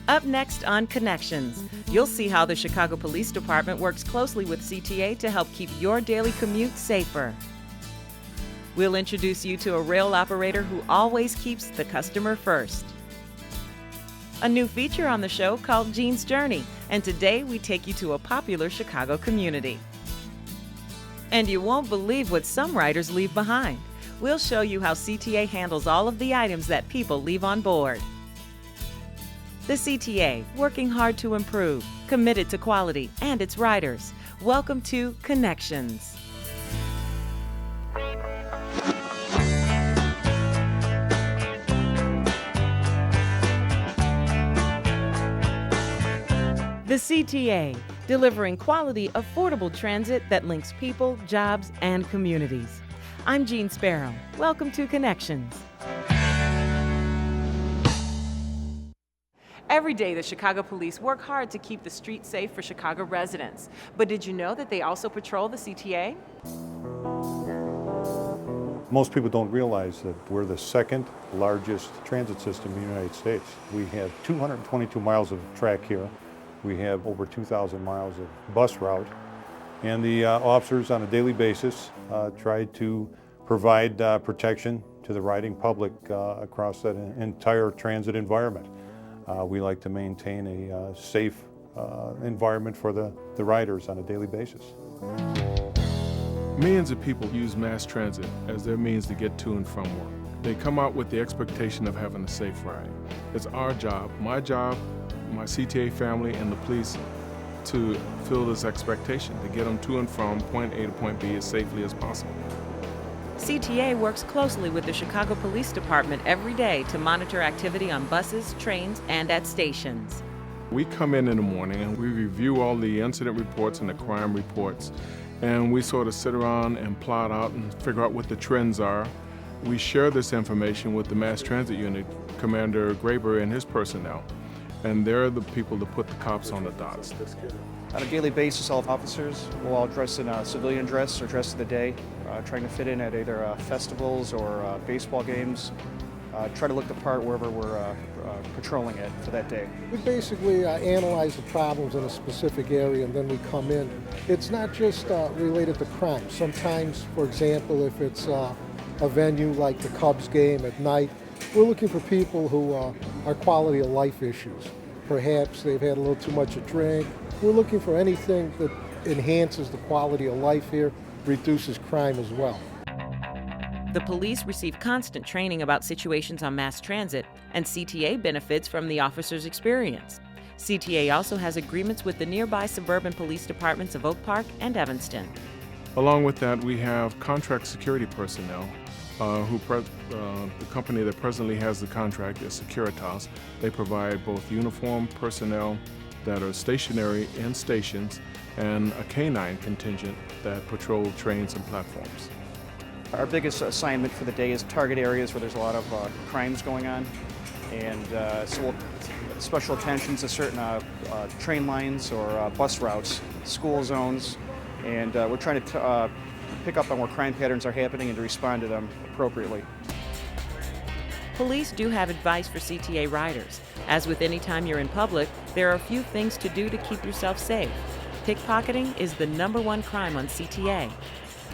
Up next on Connections, you'll see how the Chicago Police Department works closely with CTA to help keep your daily commute safer. We'll introduce you to a rail operator who always keeps the customer first. A new feature on the show called Jeanne's Journey, and today we take you to a popular Chicago community. And you won't believe what some riders leave behind. We'll show you how CTA handles all of the items that people leave on board. The CTA, working hard to improve, committed to quality and its riders. Welcome to Connections. The CTA, delivering quality, affordable transit that links people, jobs, and communities. I'm Jeanne Sparrow. Welcome to Connections. Every day, the Chicago Police work hard to keep the streets safe for Chicago residents. But did you know that they also patrol the CTA? Most people don't realize that we're the second largest transit system in the United States. We have 222 miles of track here. We have over 2,000 miles of bus route. And the officers on a daily basis try to provide protection to the riding public across that entire transit environment. We like to maintain a safe environment for the riders on a daily basis. Millions of people use mass transit as their means to get to and from work. They come out with the expectation of having a safe ride. It's our job, my CTA family, and the police to fill this expectation, to get them to and from point A to point B as safely as possible. CTA works closely with the Chicago Police Department every day to monitor activity on buses, trains, and at stations. We come in the morning and we review all the incident reports and the crime reports, and we sort of sit around and plot out and figure out what the trends are. We share this information with the Mass Transit Unit, Commander Graber and his personnel, and they're the people that put the cops on the dots. On a daily basis, all officers will all dress in a civilian dress or dress of the day, trying to fit in at either festivals or baseball games. Try to look the part wherever we're patrolling it for that day. We basically analyze the problems in a specific area and then we come in. It's not just related to crime. Sometimes, for example, if it's a venue like the Cubs game at night, we're looking for people who are quality of life issues. Perhaps they've had a little too much to drink. We're looking for anything that enhances the quality of life here, reduces crime as well. The police receive constant training about situations on mass transit, and CTA benefits from the officers' experience. CTA also has agreements with the nearby suburban police departments of Oak Park and Evanston. Along with that, we have contract security personnel the company that presently has the contract is Securitas. They provide both uniformed personnel that are stationary in stations and a canine contingent that patrol trains and platforms. Our biggest assignment for the day is target areas where there's a lot of crimes going on, and so we'll special attention to certain train lines or bus routes, school zones, and we're trying to pick up on where crime patterns are happening and to respond to them appropriately. Police do have advice for CTA riders. As with any time you're in public, there are a few things to do to keep yourself safe. Pickpocketing is the #1 crime on CTA.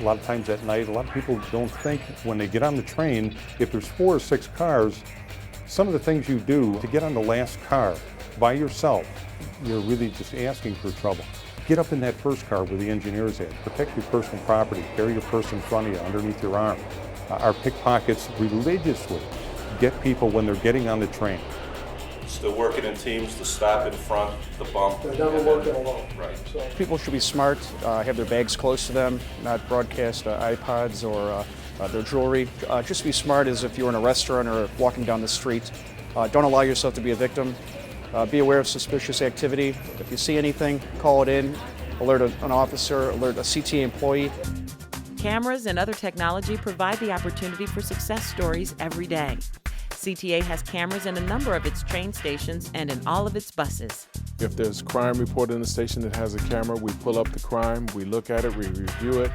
A lot of times at night, a lot of people don't think when they get on the train, if there's 4 or 6 cars, some of the things you do to get on the last car by yourself, you're really just asking for trouble. Get up in that first car where the engineer's at. Protect your personal property. Carry your purse in front of you, underneath your arm. Our pickpockets religiously get people when they're getting on the train. Still working in teams to stop in front, the bump. They're never working alone. Right. So. People should be smart, have their bags close to them, not broadcast iPods or their jewelry. Just be smart as if you're in a restaurant or walking down the street. Don't allow yourself to be a victim. Be aware of suspicious activity. If you see anything, call it in, alert an officer, alert a CTA employee. Cameras and other technology provide the opportunity for success stories every day. CTA has cameras in a number of its train stations and in all of its buses. If there's crime reported in the station that has a camera, we pull up the crime, we look at it, we review it,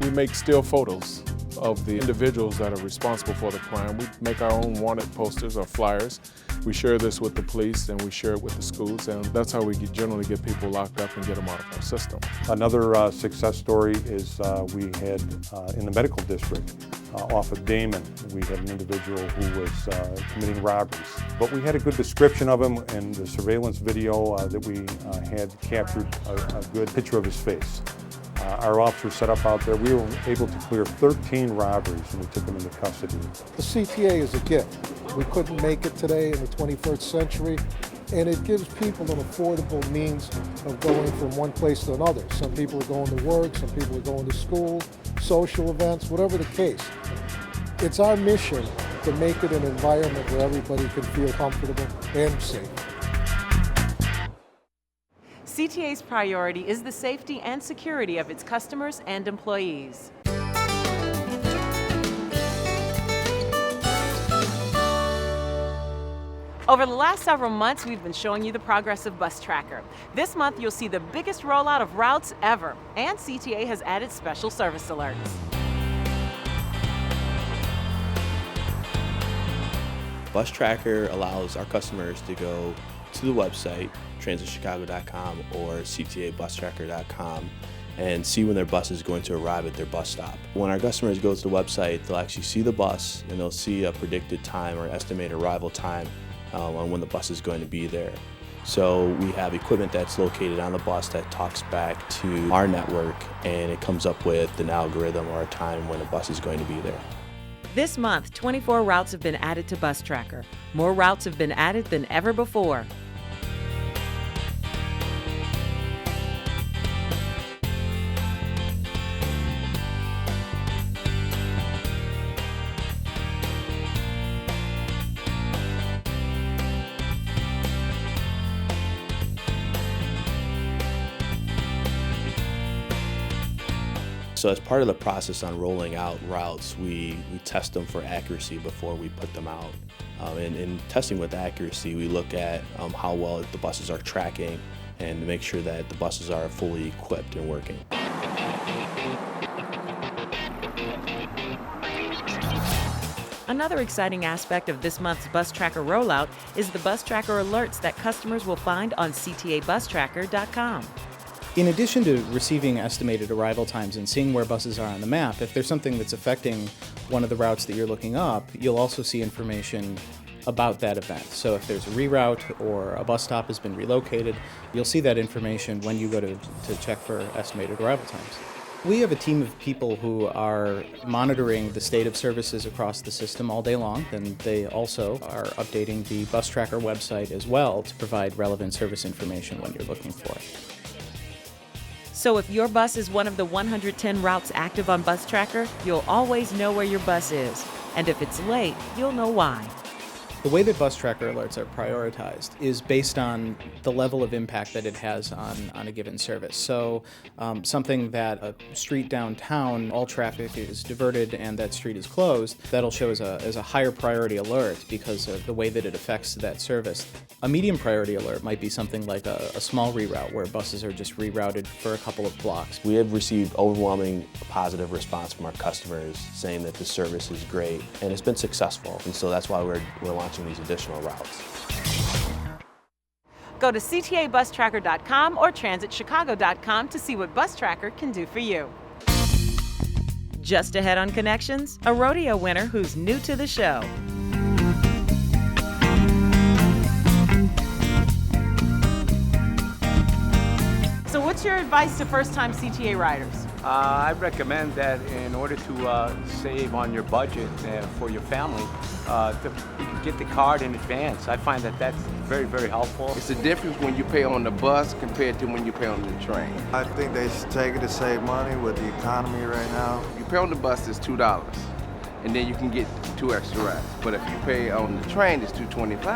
we make still photos of the individuals that are responsible for the crime. We make our own wanted posters or flyers. We share this with the police and we share it with the schools, and that's how we generally get people locked up and get them out of our system. Another success story is we had in the medical district off of Damon, we had an individual who was committing robberies. But we had a good description of him, and the surveillance video that we had captured a good picture of his face. Our officers set up out there. We were able to clear 13 robberies and we took them into custody. The CTA is a gift. We couldn't make it today in the 21st century, and it gives people an affordable means of going from one place to another. Some people are going to work, some people are going to school, social events, whatever the case. It's our mission to make it an environment where everybody can feel comfortable and safe. CTA's priority is the safety and security of its customers and employees. Over the last several months, we've been showing you the progress of Bus Tracker. This month, you'll see the biggest rollout of routes ever, and CTA has added special service alerts. Bus Tracker allows our customers to go to the website, transitchicago.com or ctabus-tracker.com, and see when their bus is going to arrive at their bus stop. When our customers go to the website, they'll actually see the bus and they'll see a predicted time or estimated arrival time on when the bus is going to be there. So we have equipment that's located on the bus that talks back to our network, and it comes up with an algorithm or a time when the bus is going to be there. This month, 24 routes have been added to Bus Tracker. More routes have been added than ever before. So as part of the process on rolling out routes, we test them for accuracy before we put them out. And in testing with accuracy, we look at how well the buses are tracking and to make sure that the buses are fully equipped and working. Another exciting aspect of this month's Bus Tracker rollout is the Bus Tracker alerts that customers will find on ctabus-tracker.com. In addition to receiving estimated arrival times and seeing where buses are on the map, if there's something that's affecting one of the routes that you're looking up, you'll also see information about that event. So if there's a reroute or a bus stop has been relocated, you'll see that information when you go to check for estimated arrival times. We have a team of people who are monitoring the state of services across the system all day long, and they also are updating the Bus Tracker website as well to provide relevant service information when you're looking for it. So if your bus is one of the 110 routes active on Bus Tracker, you'll always know where your bus is. And if it's late, you'll know why. The way that Bus Tracker alerts are prioritized is based on the level of impact that it has on a given service. So something that a street downtown, all traffic is diverted and that street is closed, that'll show as a higher priority alert because of the way that it affects that service. A medium priority alert might be something like a small reroute where buses are just rerouted for a couple of blocks. We have received overwhelming positive response from our customers saying that the service is great, and it's been successful, and so that's why we're launching these additional routes. Go to ctabus-tracker.com or transitchicago.com to see what Bus Tracker can do for you. Just ahead on Connections, a rodeo winner who's new to the show. So what's your advice to first-time CTA riders? I recommend that in order to save on your budget for your family, to get the card in advance. I find that that's very, very helpful. It's the difference when you pay on the bus compared to when you pay on the train. I think they should take it to save money with the economy right now. You pay on the bus, it's $2, and then you can get 2 extra rides. But if you pay on the train, it's $2.25.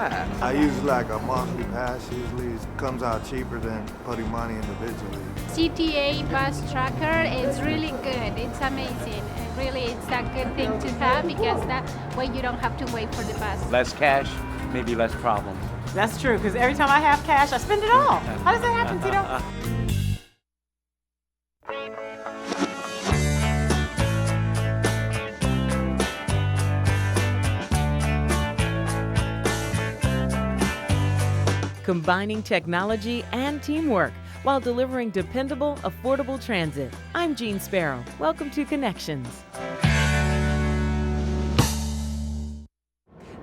I use like a monthly pass. Usually it comes out cheaper than putting money individually. CTA Bus Tracker is really good. It's amazing. And really, it's a good thing to have because that way you don't have to wait for the bus. Less cash, maybe less problems. That's true, because every time I have cash, I spend it all. How does that happen, Tito? combining technology and teamwork while delivering dependable, affordable transit. I'm Jeanne Sparrow. Welcome to Connections.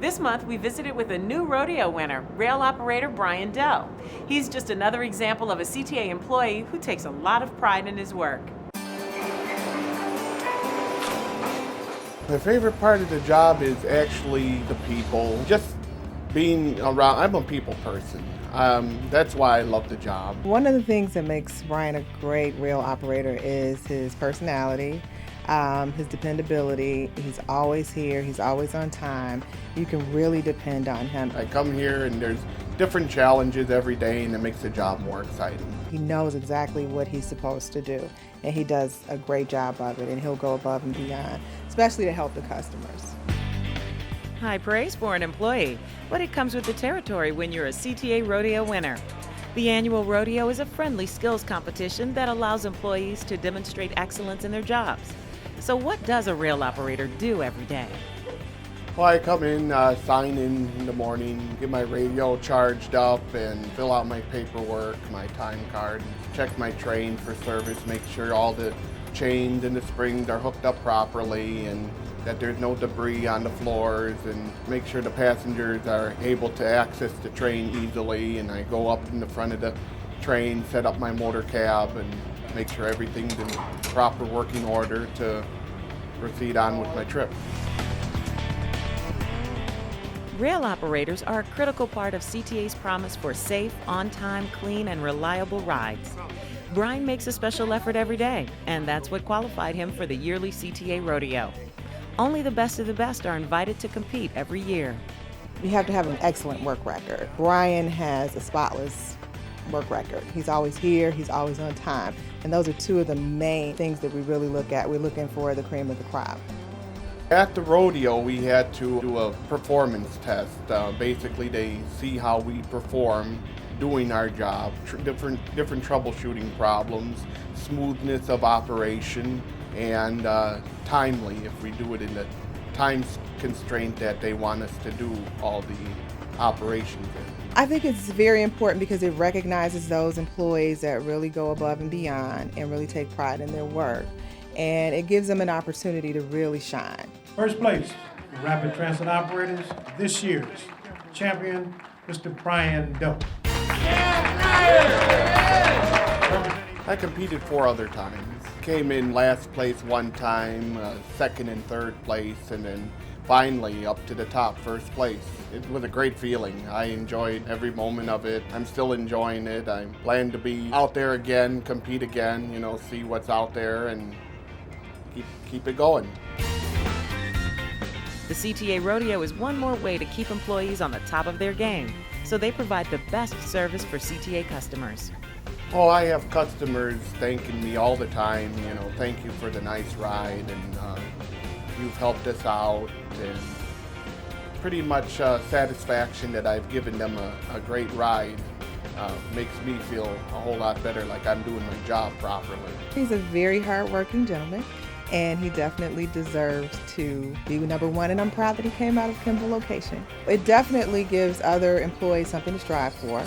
This month, we visited with a new rodeo winner, rail operator Brian Dell. He's just another example of a CTA employee who takes a lot of pride in his work. My favorite part of the job is actually the people. Just being around, I'm a people person. That's why I love the job. One of the things that makes Brian a great rail operator is his personality, his dependability. He's always here, he's always on time. You can really depend on him. I come here and there's different challenges every day, and it makes the job more exciting. He knows exactly what he's supposed to do, and he does a great job of it, and he'll go above and beyond, especially to help the customers. High praise for an employee, but it comes with the territory when you're a CTA rodeo winner. The annual rodeo is a friendly skills competition that allows employees to demonstrate excellence in their jobs. So what does a rail operator do every day? Well, I come in, sign in the morning, get my radio charged up, and fill out my paperwork, my time card, check my train for service, make sure all the chains and the springs are hooked up properly, and that there's no debris on the floors, and make sure the passengers are able to access the train easily. And I go up in the front of the train, set up my motor cab, and make sure everything's in proper working order to proceed on with my trip. Rail operators are a critical part of CTA's promise for safe, on-time, clean, and reliable rides. Brian makes a special effort every day, and that's what qualified him for the yearly CTA rodeo. Only the best of the best are invited to compete every year. You have to have an excellent work record. Brian has a spotless work record. He's always here, he's always on time. And those are two of the main things that we really look at. We're looking for the cream of the crop. At the rodeo, we had to do a performance test. Basically, they see how we perform doing our job, different troubleshooting problems, smoothness of operation, and timely if we do it in the time constraint that they want us to do all the operations in. I think it's very important because it recognizes those employees that really go above and beyond and really take pride in their work. And it gives them an opportunity to really shine. First place, Rapid Transit Operators, this year's champion, Mr. Brian Doe. I competed 4 other times. Came in last place one time, second and third place, and then finally up to the top, first place. It was a great feeling. I enjoyed every moment of it. I'm still enjoying it. I plan to be out there again, compete again, see what's out there and keep it going. The CTA Rodeo is one more way to keep employees on the top of their game, so they provide the best service for CTA customers. Oh, I have customers thanking me all the time, thank you for the nice ride, and you've helped us out, and pretty much satisfaction that I've given them a great ride makes me feel a whole lot better, like I'm doing my job properly. He's a very hard-working gentleman, and he definitely deserves to be number one, and I'm proud that he came out of Kimball location. It definitely gives other employees something to strive for,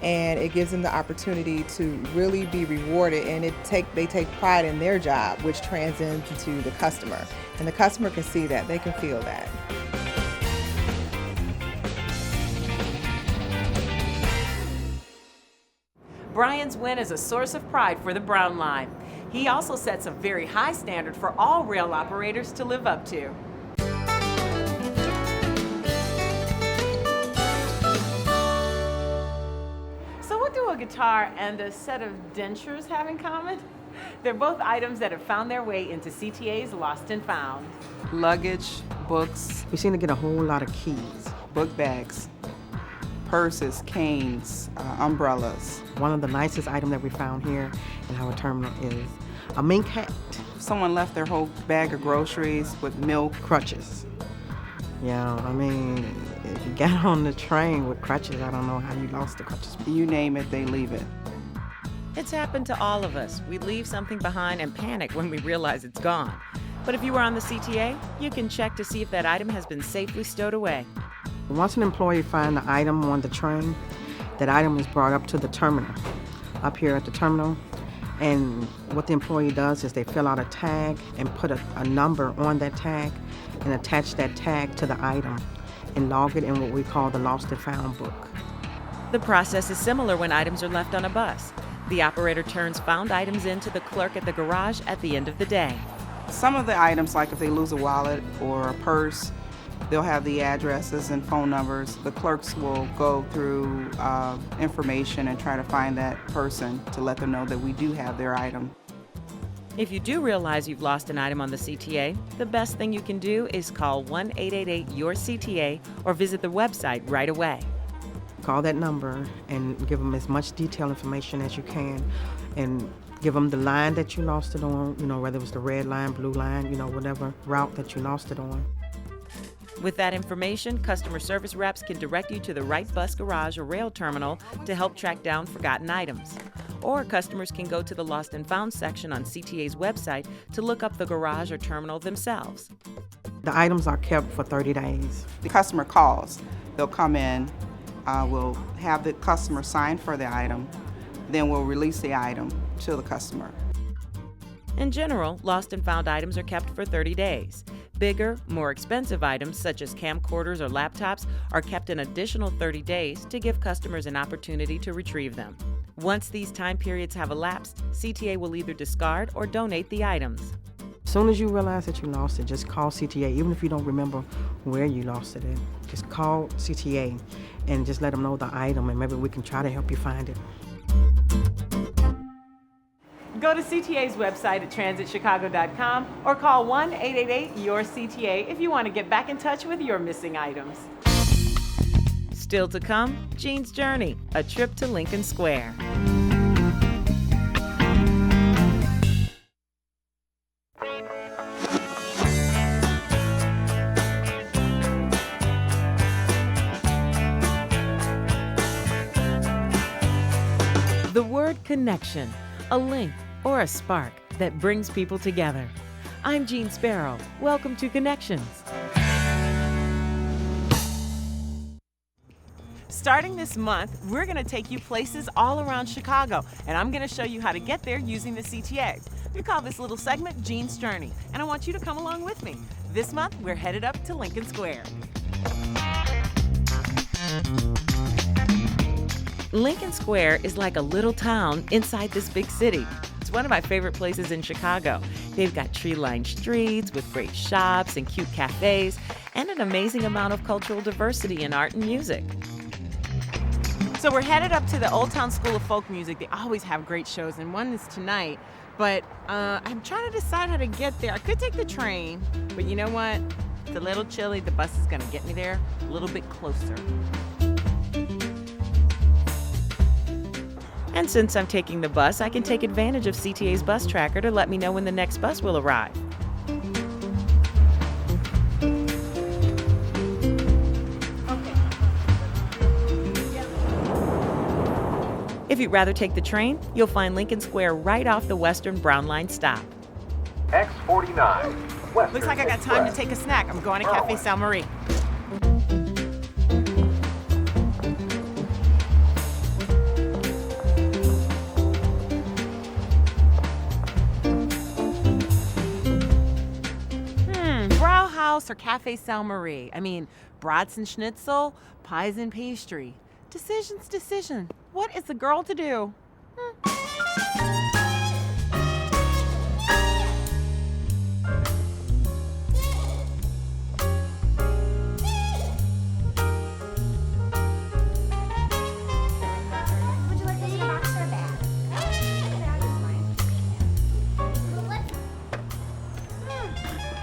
and it gives them the opportunity to really be rewarded, and they take pride in their job, which transcends into the customer. And the customer can see that, they can feel that. Brian's win is a source of pride for the Brown Line. He also sets a very high standard for all rail operators to live up to. So what do a guitar and a set of dentures have in common? They're both items that have found their way into CTA's Lost and Found. Luggage, books. We seem to get a whole lot of keys, book bags, purses, canes, umbrellas. One of the nicest items that we found here in our terminal is a mink hat. Someone left their whole bag of groceries with milk. Crutches. Yeah, I mean, if you got on the train with crutches, I don't know how you lost the crutches. You name it, they leave it. It's happened to all of us. We leave something behind and panic when we realize it's gone. But if you were on the CTA, you can check to see if that item has been safely stowed away. Once an employee finds the item on the train, That item is brought up to the terminal, up here at the terminal. And what the employee does is they fill out a tag and put a number on that tag and attach that tag to the item and log it in what we call the lost and found book. The process is similar when items are left on a bus. The operator turns found items in to the clerk at the garage at the end of the day. Some of the items, like if they lose a wallet or a purse, they'll have the addresses and phone numbers. The clerks will go through information and try to find that person to let them know that we do have their item. If you do realize you've lost an item on the CTA, the best thing you can do is call 1-888-YOUR-CTA or visit the website right away. Call that number and give them as much detailed information as you can, and give them the line that you lost it on, whether it was the red line, blue line, whatever route that you lost it on. With that information, customer service reps can direct you to the right bus garage or rail terminal to help track down forgotten items. Or customers can go to the Lost and Found section on CTA's website to look up the garage or terminal themselves. The items are kept for 30 days. The customer calls. They'll come in, we'll have the customer sign for the item, then we'll release the item to the customer. In general, lost and found items are kept for 30 days. Bigger, more expensive items such as camcorders or laptops are kept an additional 30 days to give customers an opportunity to retrieve them. Once these time periods have elapsed, CTA will either discard or donate the items. As soon as you realize that you lost it, just call CTA, even if you don't remember where you lost it at. Just call CTA and just let them know the item, and maybe we can try to help you find it. Go to CTA's website at transitchicago.com or call 1-888-YOUR-CTA if you want to get back in touch with your missing items. Still to come, Jeanne's Journey, a trip to Lincoln Square. The word connection, a link, or a spark that brings people together. I'm Jeanne Sparrow. Welcome to Connections. Starting this month, we're going to take you places all around Chicago, and I'm going to show you how to get there using the CTA. We call this little segment Jeanne's Journey, and I want you to come along with me. This month, we're headed up to Lincoln Square. Lincoln Square is like a little town inside this big city. It's one of my favorite places in Chicago. They've got tree-lined streets with great shops and cute cafes, and an amazing amount of cultural diversity in art and music. So we're headed up to the Old Town School of Folk Music. They always have great shows, and one is tonight. But I'm trying to decide how to get there. I could take the train, but you know what? It's a little chilly. The bus is going to get me there a little bit closer. And since I'm taking the bus, I can take advantage of CTA's bus tracker to let me know when the next bus will arrive. If you'd rather take the train, you'll find Lincoln Square right off the Western Brown Line stop. X49. Western Looks like I got time to take a snack. I'm going to Cafe Salle Marie. Brauhaus or Cafe Salle Marie? I mean, brats and schnitzel, pies and pastry. Decision. What is the girl to do?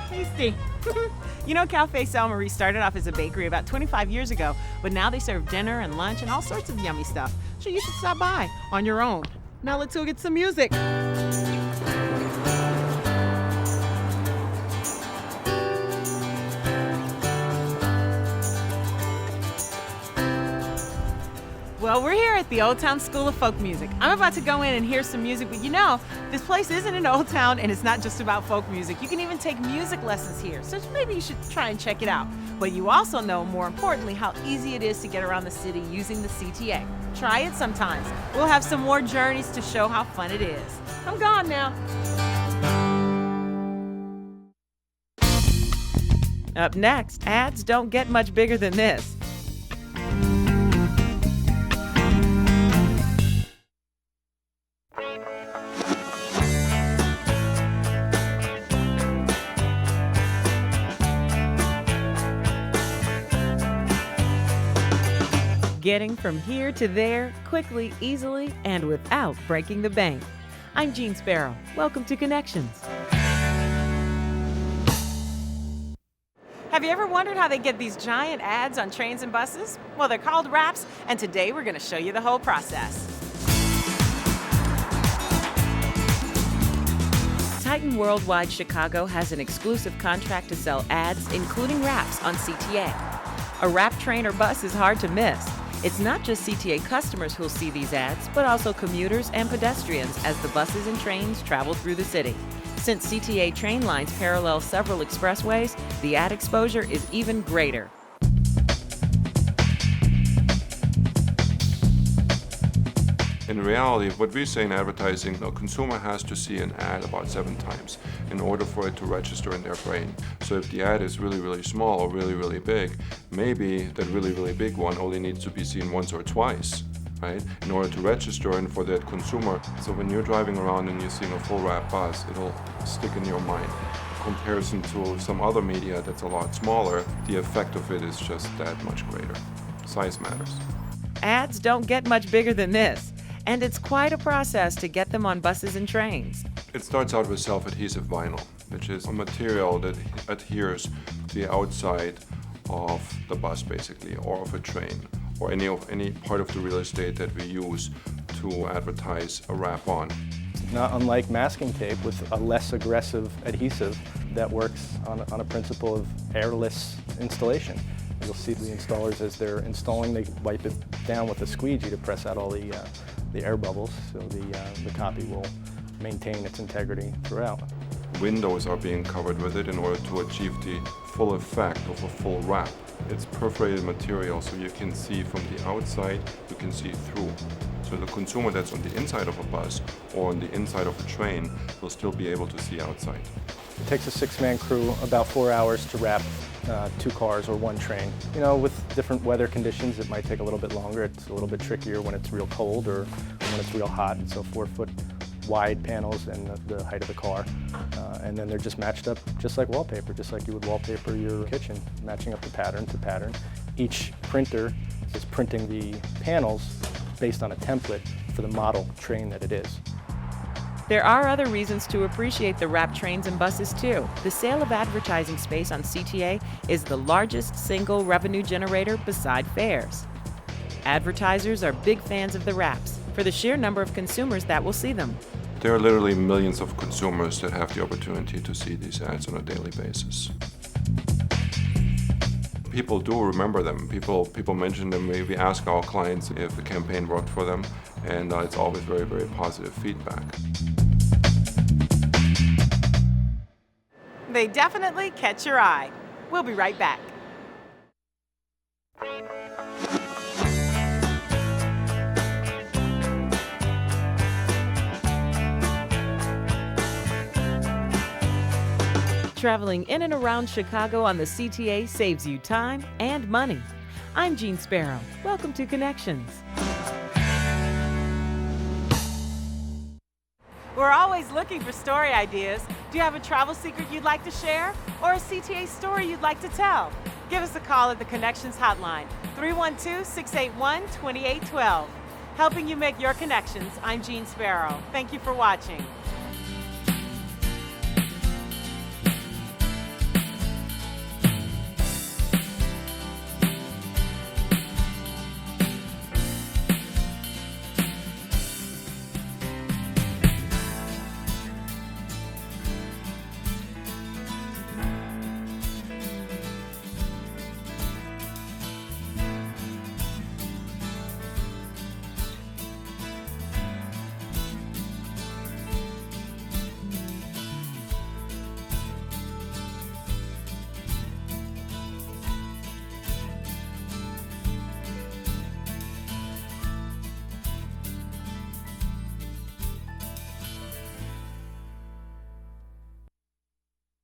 Tasty. You know, Cafe Salle Marie started off as a bakery about 25 years ago, but now they serve dinner and lunch and all sorts of yummy stuff. So you should stop by on your own. Now let's go get some music. Well, we're here at the Old Town School of Folk Music. I'm about to go in and hear some music, but you know, this place isn't in Old Town and it's not just about folk music. You can even take music lessons here, so maybe you should try and check it out. But you also know, more importantly, how easy it is to get around the city using the CTA. Try it sometimes. We'll have some more journeys to show how fun it is. I'm gone now. Up next, ads don't get much bigger than this. Getting from here to there quickly, easily, and without breaking the bank. I'm Jeanne Sparrow. Welcome to Connections. Have you ever wondered how they get these giant ads on trains and buses? Well, they're called wraps, and today we're going to show you the whole process. Titan Worldwide Chicago has an exclusive contract to sell ads, including wraps, on CTA. A wrap train or bus is hard to miss. It's not just CTA customers who'll see these ads, but also commuters and pedestrians as the buses and trains travel through the city. Since CTA train lines parallel several expressways, the ad exposure is even greater. In reality, what we say in advertising, a consumer has to see an ad about 7 times in order for it to register in their brain. So if the ad is really, really small or really, really big, maybe that really, really big one only needs to be seen once or twice, right, in order to register and for that consumer. So when you're driving around and you're seeing a full wrap bus, it'll stick in your mind. In comparison to some other media that's a lot smaller, the effect of it is just that much greater. Size matters. Ads don't get much bigger than this. And it's quite a process to get them on buses and trains. It starts out with self-adhesive vinyl, which is a material that adheres to the outside of the bus basically, or of a train, or any part of the real estate that we use to advertise a wrap on. Not unlike masking tape with a less aggressive adhesive that works on a principle of airless installation. You'll see the installers as they're installing, they wipe it down with a squeegee to press out all the air bubbles, so the copy will maintain its integrity throughout. Windows are being covered with it in order to achieve the full effect of a full wrap. It's perforated material, so you can see from the outside, you can see through. So the consumer that's on the inside of a bus or on the inside of a train will still be able to see outside. It takes a 6-man crew about 4 hours to wrap 2 cars or 1 train. You know, with different weather conditions, it might take a little bit longer. It's a little bit trickier when it's real cold or when it's real hot. And so 4-foot wide panels and the height of the car. And then they're just matched up just like wallpaper, just like you would wallpaper your kitchen, matching up the pattern to pattern. Each printer is printing the panels based on a template for the model train that it is. There are other reasons to appreciate the wrap trains and buses too. The sale of advertising space on CTA is the largest single revenue generator beside fares. Advertisers are big fans of the wraps for the sheer number of consumers that will see them. There are literally millions of consumers that have the opportunity to see these ads on a daily basis. People do remember them. People mention them. We ask our clients if the campaign worked for them, and it's always very, very positive feedback. They definitely catch your eye. We'll be right back. Traveling in and around Chicago on the CTA saves you time and money. I'm Jeanne Sparrow. Welcome to Connections. We're always looking for story ideas. Do you have a travel secret you'd like to share? Or a CTA story you'd like to tell? Give us a call at the Connections Hotline, 312-681-2812. Helping you make your connections, I'm Jeanne Sparrow. Thank you for watching.